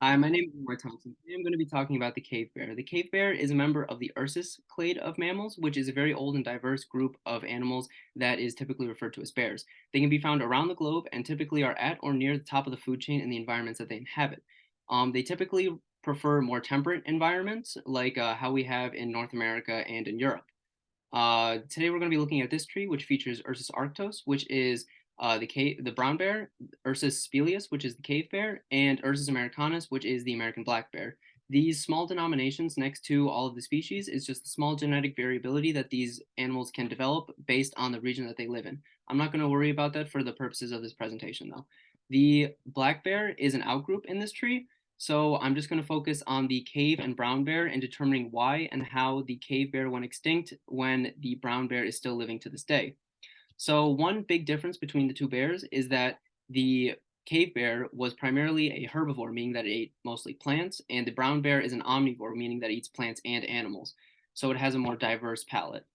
Hi, my name is Mark Thompson. Today I'm going to be talking about the cave bear. The cave bear is a member of the Ursus clade of mammals, which is a very old and diverse group of animals that is typically referred to as bears. They can be found around the globe and typically are at or near the top of the food chain in the environments that they inhabit. They typically prefer more temperate environments, like how we have in North America and in Europe. Today we're going to be looking at this tree, which features Ursus arctos, which is the brown bear, Ursus speleus, which is the cave bear, and Ursus americanus, which is the American black bear. These small denominations next to all of the species is just the small genetic variability that these animals can develop based on the region that they live in. I'm not going to worry about that for the purposes of this presentation, though. The black bear is an outgroup in this tree, so I'm just going to focus on the cave and brown bear and determining why and how the cave bear went extinct when the brown bear is still living to this day. So one big difference between the two bears is that the cave bear was primarily a herbivore, meaning that it ate mostly plants, and the brown bear is an omnivore, meaning that it eats plants and animals. So it has a more diverse palate.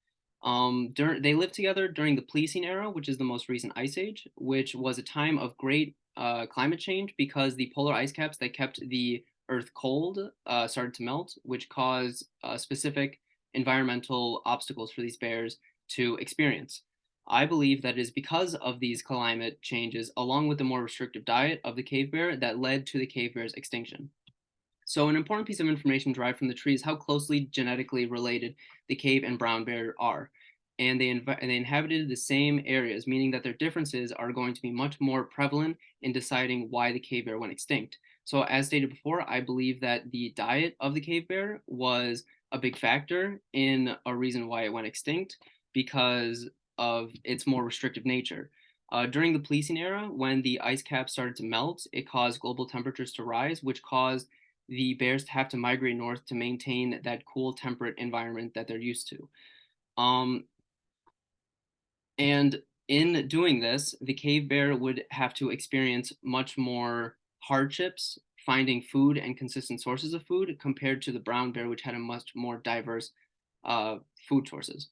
They lived together during the Pliocene era, which is the most recent ice age, which was a time of great climate change because the polar ice caps that kept the Earth cold started to melt, which caused specific environmental obstacles for these bears to experience. I believe that it is because of these climate changes, along with the more restrictive diet of the cave bear, that led to the cave bear's extinction. So, an important piece of information derived from the tree is how closely genetically related the cave and brown bear are. And they inhabited the same areas, meaning that their differences are going to be much more prevalent in deciding why the cave bear went extinct. So, as stated before, I believe that the diet of the cave bear was a big factor in a reason why it went extinct because of its more restrictive nature. During the Pliocene era, when the ice cap started to melt, it caused global temperatures to rise, which caused the bears have to migrate north to maintain that cool, temperate environment that they're used to. Um, and in doing this, the cave bear would have to experience much more hardships finding food and consistent sources of food compared to the brown bear, which had a much more diverse uh, food sources.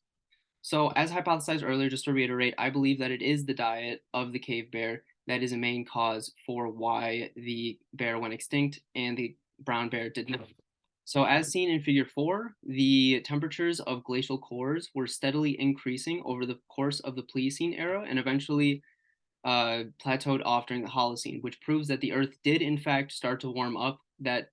So, as hypothesized earlier, just to reiterate, I believe that it is the diet of the cave bear that is a main cause for why the bear went extinct and the brown bear did not. So, as seen in Figure 4, the temperatures of glacial cores were steadily increasing over the course of the Pliocene era and eventually plateaued off during the Holocene, which proves that the Earth did, in fact, start to warm up that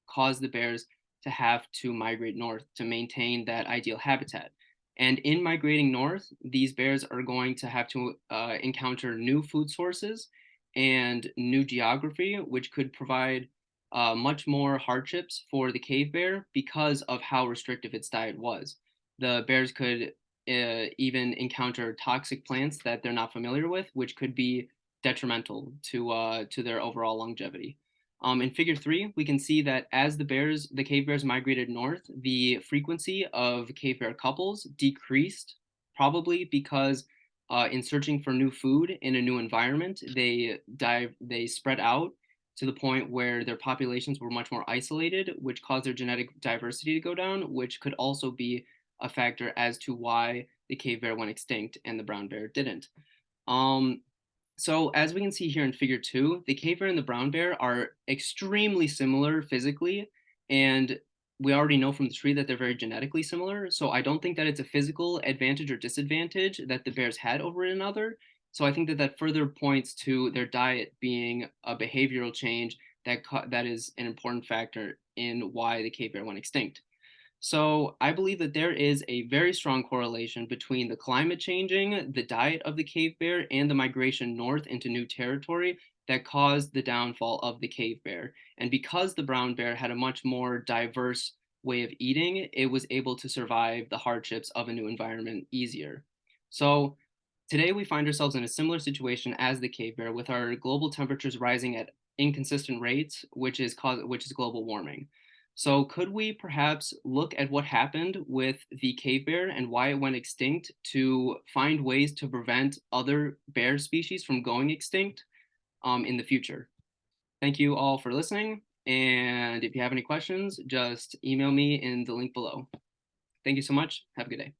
caused the bears to have to migrate north to maintain that ideal habitat. And in migrating north, these bears are going to have to encounter new food sources and new geography, which could provide much more hardships for the cave bear because of how restrictive its diet was. The bears could even encounter toxic plants that they're not familiar with, which could be detrimental to their overall longevity. In Figure 3, we can see that as the cave bears migrated north, the frequency of cave bear couples decreased, probably because in searching for new food in a new environment, they spread out to the point where their populations were much more isolated, which caused their genetic diversity to go down, which could also be a factor as to why the cave bear went extinct and the brown bear didn't. Um, so as we can see here in Figure 2, the cave bear and the brown bear are extremely similar physically, and we already know from the tree that they're very genetically similar. So I don't think that it's a physical advantage or disadvantage that the bears had over another. So I think that that further points to their diet being a behavioral change that is an important factor in why the cave bear went extinct. So I believe that there is a very strong correlation between the climate changing, the diet of the cave bear, and the migration north into new territory that caused the downfall of the cave bear. And because the brown bear had a much more diverse way of eating, it was able to survive the hardships of a new environment easier. So today we find ourselves in a similar situation as the cave bear, with our global temperatures rising at inconsistent rates, which is global warming. So, could we perhaps look at what happened with the cave bear and why it went extinct to find ways to prevent other bear species from going extinct in the future? Thank you all for listening. And if you have any questions, just email me in the link below. Thank you so much. Have a good day.